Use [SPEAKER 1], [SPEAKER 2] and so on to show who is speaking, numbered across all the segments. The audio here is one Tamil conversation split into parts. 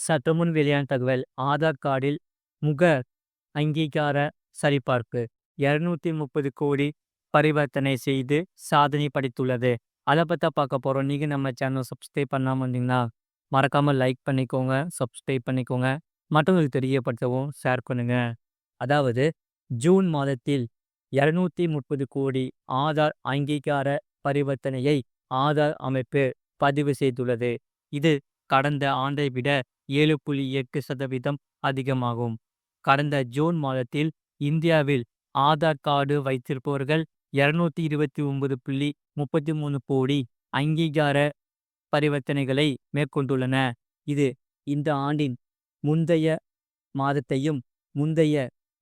[SPEAKER 1] சற்றுமுன் வெளியான தகவல் ஆதார் கார்டில் முக அங்கீகார சரிபார்ப்பு 230 கோடி பரிவர்த்தனை செய்து சாதனை படைத்துள்ளது. அதை பற்றி பார்க்க போகிறோம். நீங்கள் நம்ம சேனல் சப்ஸ்கிரைப் பண்ணாமல் இருந்தீங்கன்னா மறக்காமல் லைக் பண்ணிக்கோங்க, சப்ஸ்கிரைப் பண்ணிக்கோங்க, மற்றவங்களுக்கு தெரியப்படுத்தவும் ஷேர் பண்ணுங்க. அதாவது ஜூன் மாதத்தில் 230 கோடி ஆதார் அங்கீகார பரிவர்த்தனையை ஆதார் அமைப்பு பதிவு செய்துள்ளது. இது கடந்த ஆண்டை விட 7.8% அதிகமாகும். கடந்த ஜூன் மாதத்தில் இந்தியாவில் ஆதார் கார்டு வைத்திருப்பவர்கள் 229.33 கோடி அங்கீகார பரிவர்த்தனைகளை மேற்கொண்டுள்ளன. இது இந்த ஆண்டின் முந்தைய மாதத்தையும் முந்தைய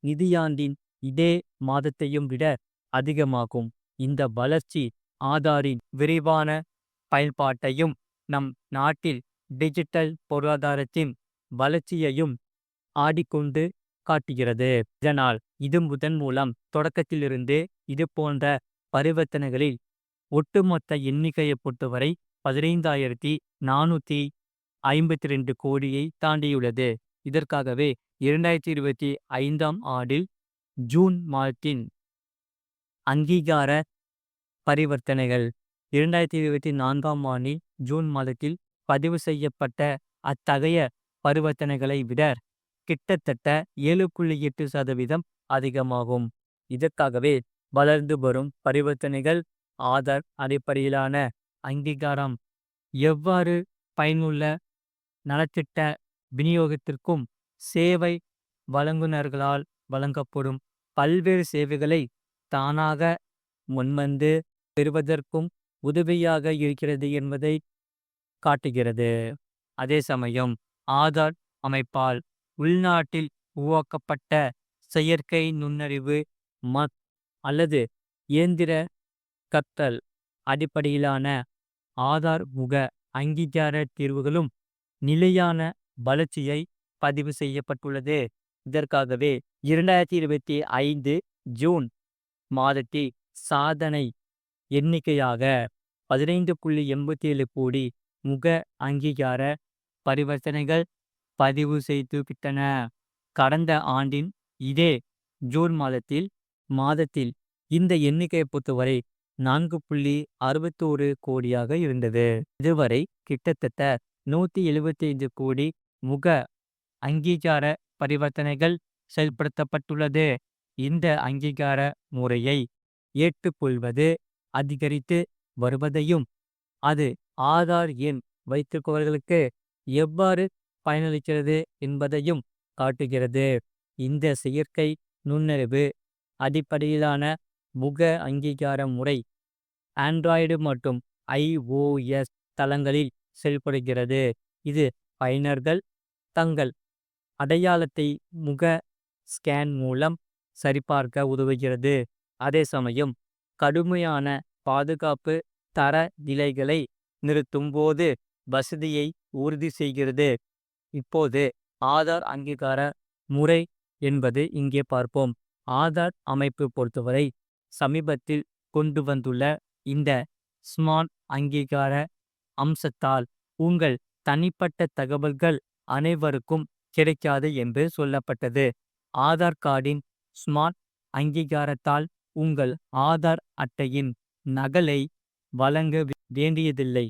[SPEAKER 1] நிதியாண்டின் இதே மாதத்தையும் விட அதிகமாகும். இந்த வளர்ச்சி ஆதாரின் விரிவான பயன்பாட்டையும் நம் நாட்டில் டிஜிட்டல் பொருளாதாரத்தின் வளர்ச்சியையும் ஆடிக்கொண்டு காட்டுகிறது. இதனால் இது மூலம் தொடக்கத்திலிருந்து இது போன்ற பரிவர்த்தனைகளில் ஒட்டுமொத்த எண்ணிக்கையை பொறுத்தவரை 15,452 கோடியை தாண்டியுள்ளது. இதற்காகவே 2025ஆம் ஆண்டில் ஜூன் மாதத்தின் அங்கீகார பரிவர்த்தனைகள் 2024ஆம் ஆண்டில் ஜூன் மாதத்தில் பதிவு செய்யப்பட்ட அத்தகைய பரிவர்த்தனைகளை விட கிட்டத்தட்ட 7.8% அதிகமாகும். இதற்காகவே வளர்ந்து வரும் பரிவர்த்தனைகள் ஆதார் அடிப்படையிலான அங்கீகாரம் எவ்வாறு பயனுள்ள நலத்திட்ட விநியோகத்திற்கும் சேவை வழங்குநர்களால் வழங்கப்படும் பல்வேறு சேவைகளை தானாக முன்வந்து பெறுவதற்கும் உதவியாக இருக்கிறது என்பதை காட்டுகிறது. அதே சமயம் ஆதார் அமைப்பால் உள்நாட்டில் உருவாக்கப்பட்ட செயற்கை நுண்ணறிவு அல்லது இயந்திர கற்றல் அடிப்படையிலான ஆதார் முக அங்கீகார தீர்வுகளும் நிலையான வளர்ச்சியை பதிவு செய்யப்பட்டுள்ளது. இதற்காகவே 2025 ஜூன் மாதத்தில் சாதனை எண்ணிக்கையாக 15.87 கோடி முக அங்கீகார பரிவர்த்தனைகள் பதிவு செய்து விட்டன. கடந்த ஆண்டின் இதே ஜூன் மாதத்தில் இந்த எண்ணிக்கையை பொறுத்தவரை 4.61 கோடியாக இருந்தது. இதுவரை கிட்டத்தட்ட 175 கோடி முக அங்கீகார பரிவர்த்தனைகள் செயல்படுத்தப்பட்டுள்ளது. இந்த அங்கீகார முறையை ஏற்றுக்கொள்வது அதிகரித்து வருவதையும் அது ஆதார் எண் வைத்திருப்பவர்களுக்கு எவ்வாறு பயனளிக்கிறது என்பதையும் காட்டுகிறது. இந்த செயற்கை நுண்ணறிவு அடிப்படையிலான முக அங்கீகார முறை ஆண்ட்ராய்டு மற்றும் iOS தளங்களில் செயல்படுகிறது. இது பயனர்கள் தங்கள் அடையாளத்தை முக ஸ்கேன் மூலம் சரிபார்க்க உதவுகிறது. அதே சமயம் கடுமையான பாதுகாப்பு தரநிலைகளை நிறுத்தும் போது வசதியை உறுதி செய்கிறது. இப்போது ஆதார் அங்கீகார முறை என்பது இங்கே பார்ப்போம். ஆதார் அமைப்பு பொறுத்தவரை சமீபத்தில் கொண்டு வந்துள்ள இந்த ஸ்மார்ட் அங்கீகார அம்சத்தால் உங்கள் தனிப்பட்ட தகவல்கள் அனைவருக்கும் கிடைக்காது என்று சொல்லப்பட்டது. ஆதார் கார்டின் ஸ்மார்ட் அங்கீகாரத்தால் உங்கள் ஆதார் அட்டையின் நகலை வழங்க வேண்டியதில்லை.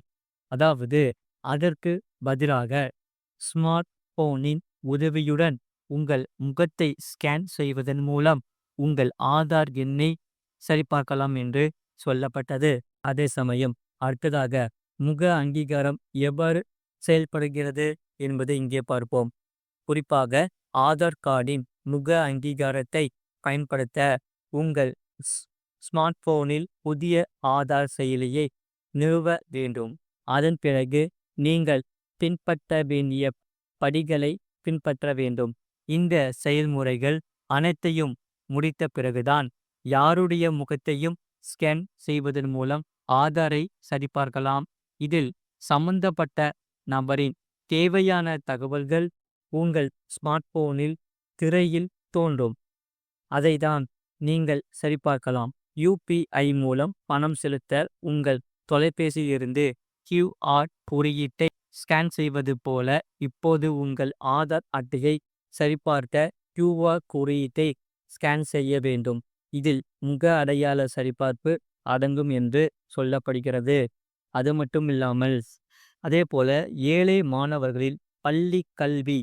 [SPEAKER 1] அதாவது அதற்கு பதிலாக ஸ்மார்ட் போனின் உதவியுடன் உங்கள் முகத்தை ஸ்கேன் செய்வதன் மூலம் உங்கள் ஆதார் எண்ணை சரிபார்க்கலாம் என்று சொல்லப்பட்டது. அதே சமயம் அடுத்ததாக முக அங்கீகாரம் எவ்வாறு செயல்படுகிறது என்பதை இங்கே பார்ப்போம். குறிப்பாக ஆதார் கார்டின் முக அங்கீகாரத்தை பயன்படுத்த உங்கள் ஸ்மார்ட் போனில் புதிய ஆதார் செயலியை நிறுவ வேண்டும். அதன் பிறகு நீங்கள் பின்பற்ற வேண்டிய படிகளை பின்பற்ற வேண்டும். இந்த செயல்முறைகள் அனைத்தையும் முடித்த பிறகுதான் யாருடைய முகத்தையும் ஸ்கேன் செய்வதன் மூலம் ஆதாரை சரிபார்க்கலாம். இதில் சம்பந்தப்பட்ட நபரின் தேவையான தகவல்கள் உங்கள் ஸ்மார்ட் போனில் திரையில் தோன்றும். அதைதான் நீங்கள் சரிபார்க்கலாம். UPI மூலம் பணம் செலுத்த உங்கள் தொலைபேசியிலிருந்து QR குறியீட்டை ஸ்கேன் செய்வது போல இப்போது உங்கள் ஆதார் அட்டையை சரிபார்க்க QR குறியீட்டை ஸ்கேன் செய்ய வேண்டும். இதில் முக அடையாள சரிபார்ப்பு அடங்கும் என்று சொல்லப்படுகிறது. அது மட்டும் இல்லாமல் அதேபோல ஏழை மாணவர்களின் பள்ளி கல்வி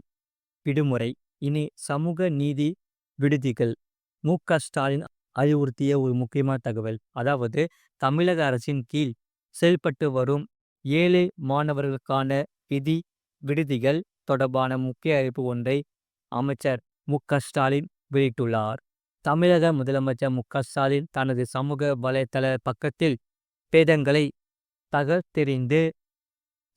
[SPEAKER 1] விடுமுறை இனி சமூக நீதி விடுதிகள். மு.க. ஸ்டாலின் அறிவுறுத்திய ஒரு முக்கியமான தகவல். அதாவது தமிழக அரசின் கீழ் செயல்பட்டு வரும் ஏழை மாணவர்களுக்கான விடுதிகள் தொடர்பான முக்கிய அறிவிப்பு ஒன்றை அமைச்சர் மு.க. ஸ்டாலின் வெளியிட்டுள்ளார். தமிழக முதலமைச்சர் மு.க. ஸ்டாலின் தனது சமூக வலைதள பக்கத்தில் பேதங்களை தகர்த்தெறிந்து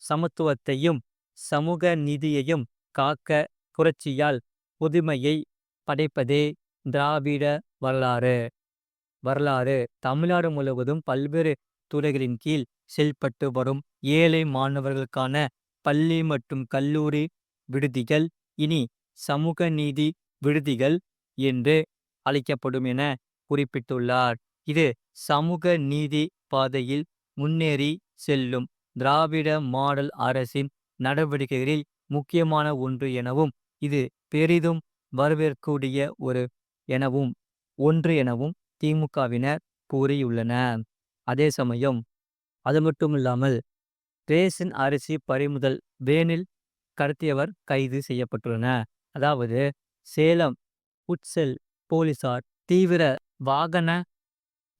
[SPEAKER 1] சமத்துவத்தையும் சமூக நீதியையும் காக்க புரட்சியால் புதுமையை படைப்பதே திராவிட வரலாறு. தமிழ்நாடு முழுவதும் பல்வேறு துறைகளின் கீழ் செயல்பட்டு வரும் ஏழை மாணவர்களுக்கான பள்ளி மற்றும் கல்லூரி விடுதிகள் இனி சமூக நீதி விடுதிகள் என்று அழைக்கப்படும் என குறிப்பிட்டுள்ளார். இது சமூக நீதி பாதையில் முன்னேறி செல்லும் திராவிட மாடல் அரசின் நடவடிக்கைகளில் முக்கியமான ஒன்று எனவும் இது பெரிதும் வரவேற்கக்கூடிய ஒன்று எனவும் திமுகவினர் கூறியுள்ளனர். அதே சமயம் அது மட்டுமில்லாமல் ரேஷன் அரிசி பறிமுதல் வேனில் கடத்தியவர் கைது செய்யப்பட்டுள்ளனர். அதாவது சேலம் புட்செல் போலீசார் தீவிர வாகன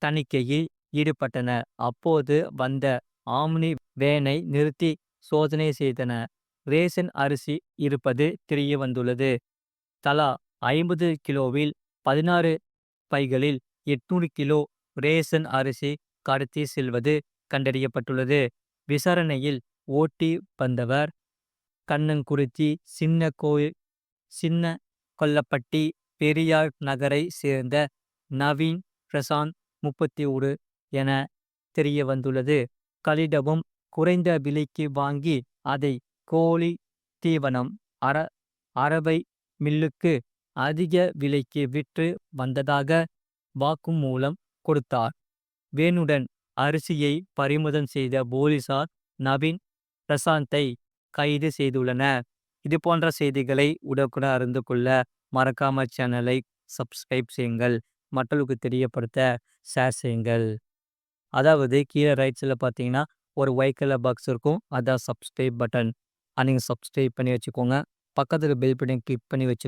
[SPEAKER 1] தணிக்கையில் ஈடுபட்டனர். அப்போது வந்த ஆம்னி வேனை நிறுத்தி சோதனை செய்தனர். ரேஷன் அரிசி இருப்பது தெரிய வந்துள்ளது. தலா 50 கிலோவில் 16 பைகளில் 800 கிலோ ரேஷன் அரிசி கடத்தி செல்வது கண்டறியப்பட்டுள்ளது. விசாரணையில் ஓட்டி வந்தவர் கண்ணங்குறிச்சி, சின்ன கொல்லப்பட்டி, பெரியார் நகரை சேர்ந்த நவீன் பிரசாந்த் 31 என தெரிய வந்துள்ளது. களிடமும் குறைந்த விலைக்கு வாங்கி அதை கோழி தீவனம் அரவை மில்லுக்கு அதிக விலைக்கு விற்று வந்ததாக வாக்குமூலம் கொடுத்தார். வேனுடன் அரிசியை பறிமுதல் செய்த போலீசார் நவீன் பிரசாந்தை கைது செய்துள்ளனர். இது போன்ற செய்திகளை உடனுக்குடன் அறிந்து கொள்ள மறக்காம சேனலை சப்ஸ்கிரைப் செய்யுங்கள். மற்றவர்களுக்கு தெரியப்படுத்த ஷேர் செய்யுங்கள். அதாவது கீழே ரைட் சைடில் பார்த்தீங்கன்னா ஒரு ஒயிட் கலர் பாக்ஸ் இருக்கும். அதான் சப்ஸ்கிரைப் பட்டன். நீங்கள் சப்ஸ்கிரைப் பண்ணி வச்சுக்கோங்க. பக்கத்தில் பெல் பட்டன் கிளிக் பண்ணி வச்சு